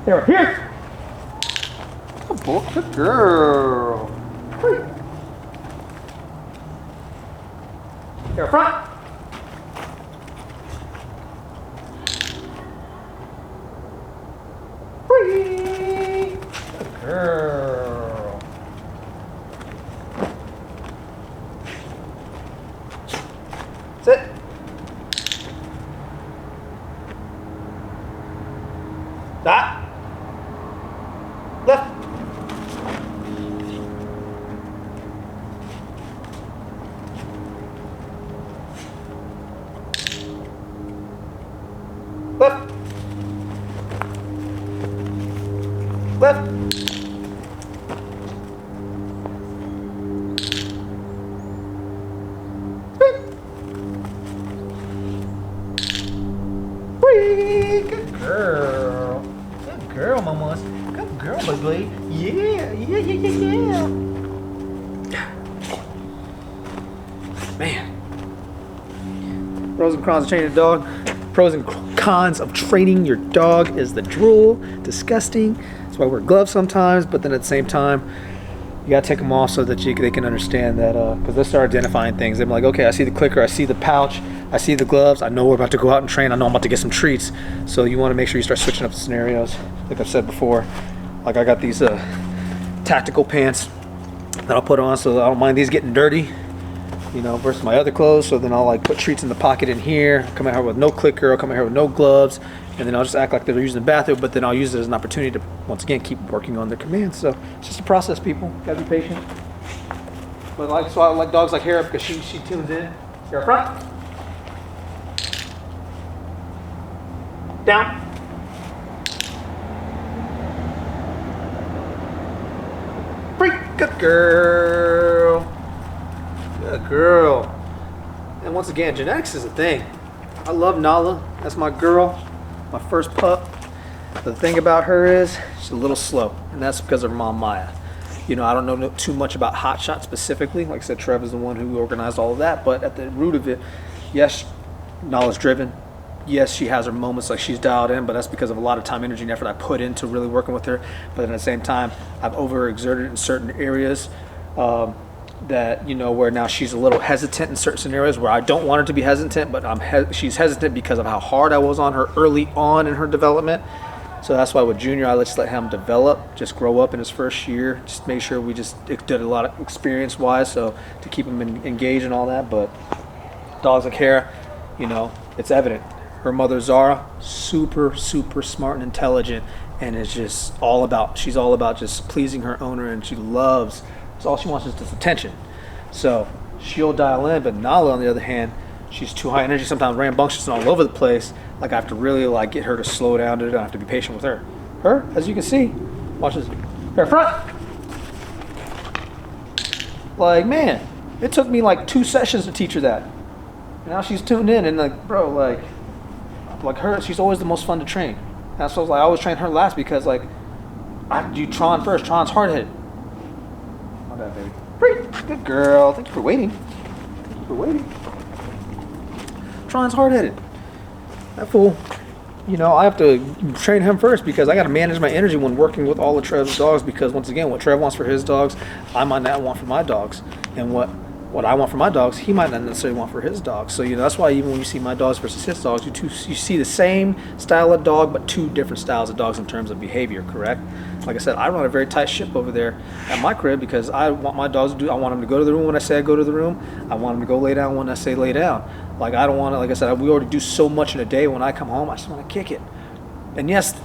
Hera, here. Good boy, good girl. Hera, front. Good girl. Sit. Stop. Left. Left. Left. Good girl. Good girl, mamas. Good girl, baby. Yeah. Man. Pros and cons of training a dog. Pros and cons of training your dog is the drool. Disgusting. That's why I wear gloves sometimes, but then at the same time, you gotta take them off so that they can understand that, because they start identifying things. They're like, okay, I see the clicker, I see the pouch, I see the gloves, I know we're about to go out and train, I know I'm about to get some treats. So you wanna make sure you start switching up the scenarios. Like I've said before, like I got these tactical pants that I'll put on so I don't mind these getting dirty, you know, versus my other clothes. So then I'll like put treats in the pocket in here, come out here with no clicker, I'll come out here with no gloves, and then I'll just act like they're using the bathroom, but then I'll use it as an opportunity to, once again, keep working on their commands. So it's just a process, people. Gotta be patient. But so I like dogs like Hera because she tunes in. Hera, front. Down. Free. Good girl. Good girl. And once again, genetics is a thing. I love Nala. That's my girl. My first pup. The thing about her is she's a little slow, and that's because of her mom Maya. You know, I don't know too much about Hot Shot specifically. Like I said, Trev is the one who organized all of that, but at the root of it, yes, Nala's driven. Yes, she has her moments like she's dialed in, but that's because of a lot of time, energy, and effort I put into really working with her. But at the same time, I've overexerted in certain areas that, you know, where now she's a little hesitant in certain scenarios where I don't want her to be hesitant, but she's hesitant because of how hard I was on her early on in her development. So that's why with Junior, I just let him develop, just grow up in his first year, just make sure we just did a lot of experience-wise, so to keep him engaged and all that. But dogs like Hera, you know, it's evident. Her mother Zara, super, super smart and intelligent, and it's just she's all about just pleasing her owner, and she loves, so all she wants is just attention. So she'll dial in, but Nala, on the other hand, she's too high energy, sometimes rambunctious and all over the place. Like I have to really like get her to slow down. I have to be patient with her. Her, as you can see, watch this. Her front. Like, man, it took me like 2 sessions to teach her that. Now she's tuned in, and like, bro, like her, she's always the most fun to train. And so I always train her last because like I have to do Tron first. Tron's hard-headed. My bad, baby. Great, good girl. Thank you for waiting. Tron's hard-headed. That fool, you know, I have to train him first because I got to manage my energy when working with all of Trev's dogs, because once again, what Trev wants for his dogs, I might not want for my dogs. And what I want for my dogs, he might not necessarily want for his dogs. So, you know, that's why even when you see my dogs versus his dogs, you see the same style of dog, but 2 different styles of dogs in terms of behavior, correct? Like I said, I run a very tight ship over there at my crib because I want my dogs I want them to go to the room when I say I go to the room. I want them to go lay down when I say lay down. Like I don't want to, like I said, we already do so much in a day. When I come home, I just want to kick it. And yes,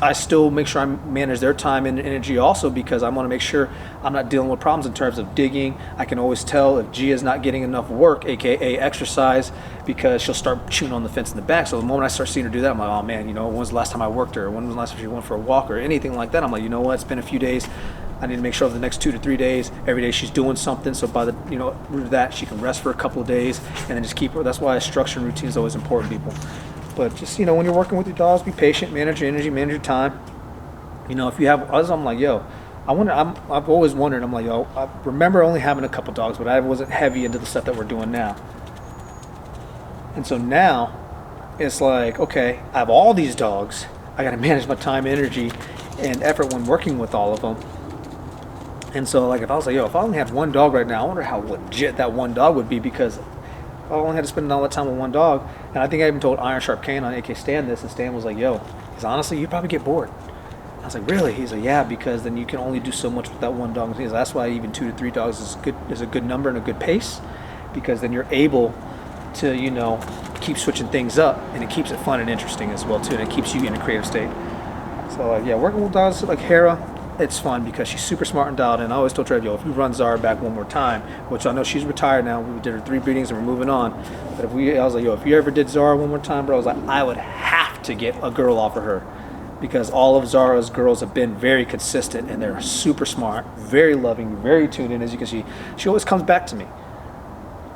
I still make sure I manage their time and energy also, because I want to make sure I'm not dealing with problems in terms of digging. I can always tell if Gia's not getting enough work, aka exercise, because she'll start chewing on the fence in the back. So the moment I start seeing her do that, I'm like, oh man, you know, when was the last time I worked her? When was the last time she went for a walk or anything like that? I'm like, you know what? It's been a few days. I need to make sure over the next 2 to 3 days, every day she's doing something. So by the, you know, root of that, she can rest for a couple of days and then just keep her. That's why structure and routine is always important, people. But just, you know, when you're working with your dogs, be patient, manage your energy, manage your time. You know, if you have others, I'm like, yo, I've always wondered, I'm like, yo, I remember only having a couple dogs, but I wasn't heavy into the stuff that we're doing now. And so now it's like, okay, I have all these dogs. I got to manage my time, energy, and effort when working with all of them. And so, like, if I was like, yo, if I only had one dog right now, I wonder how legit that one dog would be, because I only had to spend all that time with one dog. And I think I even told Iron Sharp Kane on AK Stan this, and Stan was like, yo, because honestly, you'd probably get bored. I was like, really? He's like, yeah, because then you can only do so much with that one dog. That's why even 2 to 3 dogs is a good number and a good pace, because then you're able to, you know, keep switching things up, and it keeps it fun and interesting as well too, and it keeps you in a creative state. So yeah, working with dogs like Hera, it's fun because she's super smart and dialed in. I always told Trev, yo, if we run Zara back one more time, which I know she's retired now, we did her 3 breedings and we're moving on. But I was like, yo, if you ever did Zara one more time, bro, I was like, I would have to get a girl off of her, because all of Zara's girls have been very consistent and they're super smart, very loving, very tuned in. As you can see, she always comes back to me.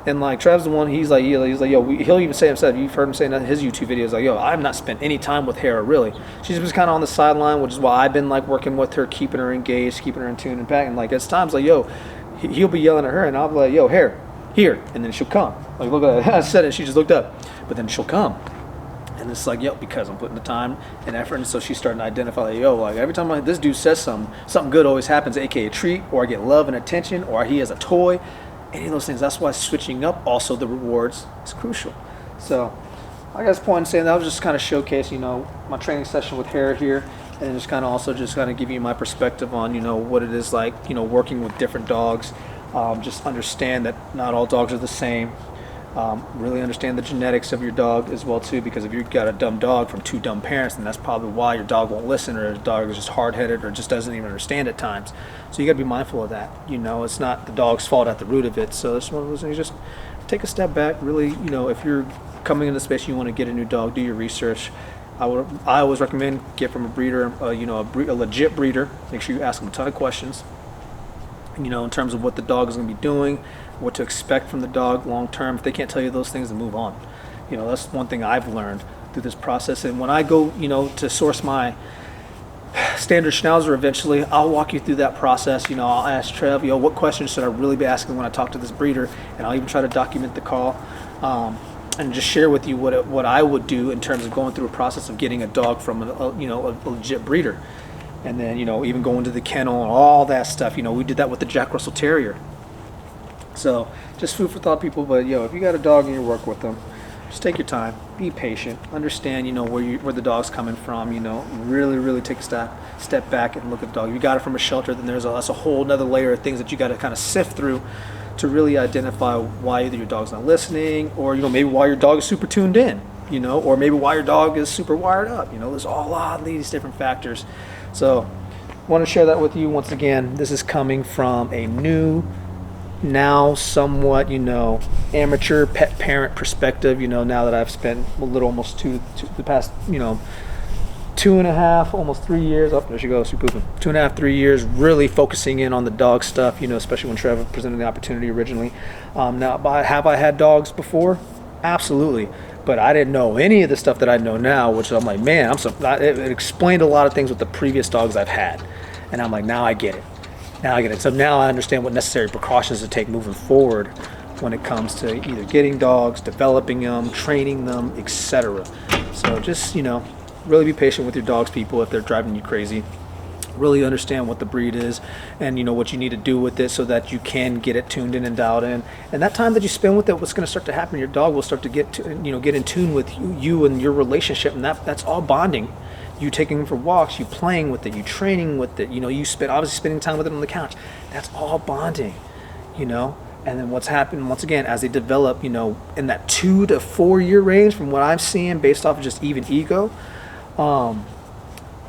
And like Trev's the one, he's like, yo, he'll even say himself, you've heard him saying that in his YouTube videos, like, yo, I've not spent any time with Hera, really. She's just kind of on the sideline, which is why I've been like working with her, keeping her engaged, keeping her in tune and back. And like, it's times like, yo, he'll be yelling at her, and I'll be like, yo, Hera, here. And then she'll come. Like, look at that. I said it, she just looked up. But then she'll come. And it's like, yo, because I'm putting the time and effort. And so she's starting to identify, like, yo, like every time this dude says something good always happens, aka a treat, or I get love and attention, or he has a toy. Any of those things. That's why switching up also the rewards is crucial. So I guess point in saying that I was just kind of showcase, you know, my training session with Hera here, and just kind of also just kind of give you my perspective on, you know, what it is like, you know, working with different dogs. Just understand that not all dogs are the same. Really understand the genetics of your dog as well too, because if you've got a dumb dog from 2 dumb parents, then that's probably why your dog won't listen, or your dog is just hard-headed or just doesn't even understand at times. So you got to be mindful of that. You know, it's not the dog's fault at the root of it. So it's one of those things. Just take a step back. Really, you know, if you're coming into the space, you want to get a new dog, do your research. I always recommend get from a breeder, you know, a legit breeder. Make sure you ask them a ton of questions. You know, in terms of what the dog is going to be doing, what to expect from the dog long term. If they can't tell you those things, then move on. You know, that's one thing I've learned through this process. And when I go, you know, to source my standard Schnauzer eventually, I'll walk you through that process. You know, I'll ask Trev, you know, what questions should I really be asking when I talk to this breeder, and I'll even try to document the call, and just share with you what I would do in terms of going through a process of getting a dog from a legit breeder. And then, you know, even going to the kennel and all that stuff. You know, we did that with the Jack Russell Terrier. So just food for thought, people. But yo, if you got a dog and you work with them, just take your time, be patient, understand, you know, where the dog's coming from. You know, really take a step back and look at the dog. If you got it from a shelter, then that's a whole another layer of things that you got to kind of sift through to really identify why either your dog's not listening, or, you know, maybe why your dog is super tuned in, you know, or maybe why your dog is super wired up. You know, there's a lot of these different factors. So I want to share that with you. Once again, this is coming from a new, now somewhat, you know, amateur pet parent perspective. You know, now that I've spent almost the past, you know, 2.5, almost 3 years. Oh, there she goes. She's pooping. 2.5, 3 years, really focusing in on the dog stuff. You know, especially when Trevor presented the opportunity originally. Now, have I had dogs before? Absolutely. But I didn't know any of the stuff that I know now, which I'm like, man, it explained a lot of things with the previous dogs I've had. And I'm like, now I get it. So now I understand what necessary precautions to take moving forward when it comes to either getting dogs, developing them, training them, etc. So just, you know, really be patient with your dogs, people, if they're driving you crazy. Really understand what the breed is, and, you know, what you need to do with it so that you can get it tuned in and dialed in. And that time that you spend with it, what's going to start to happen, your dog will start to get in tune with you and your relationship, and that's all bonding. You taking them for walks, you playing with it, you training with it, you know, you obviously spending time with it on the couch. That's all bonding, you know. And then what's happened, once again, as they develop, you know, in that 2 to 4 year range, from what I'm seeing based off of just even ego,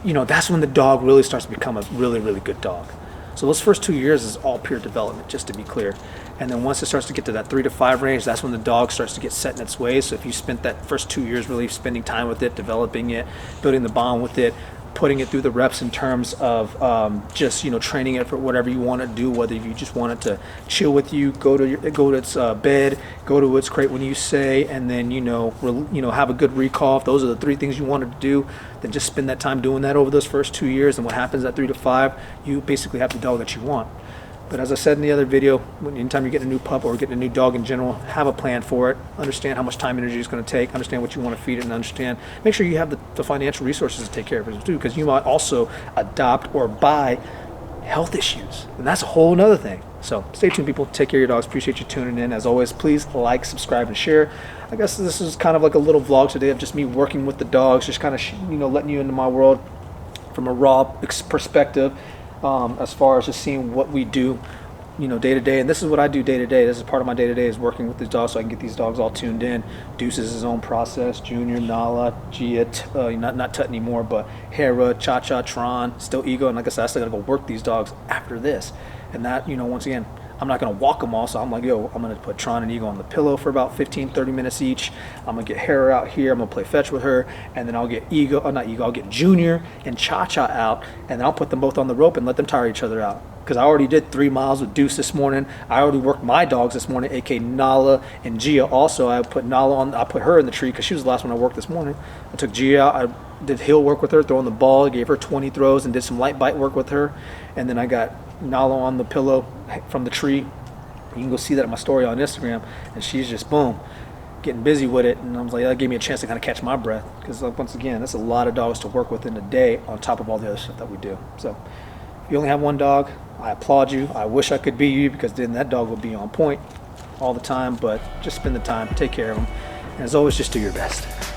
you know, that's when the dog really starts to become a really good dog. So those first 2 years is all pure development, just to be clear. And then once it starts to get to that 3 to 5 range, that's when the dog starts to get set in its ways. So if you spent that first 2 years really spending time with it, developing it, building the bond with it, putting it through the reps in terms of just, you know, training it for whatever you want to do, whether you just want it to chill with you, go to its bed, go to its crate when you say, and then, you know, have a good recall. If those are the 3 things you wanted to do, then just spend that time doing that over those first 2 years. And what happens at 3 to 5, you basically have the dog that you want. But as I said in the other video, anytime you're getting a new pup or getting a new dog in general, have a plan for it. Understand how much time and energy it's going to take. Understand what you want to feed it, and understand. Make sure you have the financial resources to take care of it too, because you might also adopt or buy health issues, and that's a whole nother thing. So stay tuned, people. Take care of your dogs. Appreciate you tuning in. As always, please like, subscribe, and share. I guess this is kind of like a little vlog today of just me working with the dogs, just kind of letting you into my world from a raw perspective. As far as just seeing what we do, day to day. And this is what I do day to day. This is part of my day to day, is working with these dogs so I can get these dogs all tuned in. Deuce is his own process. Junior, Nala, Gia, not Tut anymore, but Hera, Cha-Cha, Tron, still Ego. And like I said, I still got to go work these dogs after this. And that, once again, I'm not going to walk them all. So I'm like, I'm going to put Tron and Ego on the pillow for about 15, 30 minutes each. I'm going to get Hera out here. I'm going to play fetch with her. And then I'll get I'll get Junior and Cha-Cha out. And then I'll put them both on the rope and let them tire each other out. Because I already did 3 miles with Deuce this morning. I already worked my dogs this morning, aka Nala and Gia. Also, I put her in the tree because she was the last one I worked this morning. I took Gia out. I did hill work with her, throwing the ball. Gave her 20 throws and did some light bite work with her. And then I got Nala on the pillow from the tree. You can go see that in my story on Instagram. And she's just, boom, getting busy with it. And I was like, that gave me a chance to kind of catch my breath. Because once again, that's a lot of dogs to work with in a day on top of all the other stuff that we do. So if you only have one dog, I applaud you. I wish I could be you, because then that dog would be on point all the time. But just spend the time, take care of them. And as always, just do your best.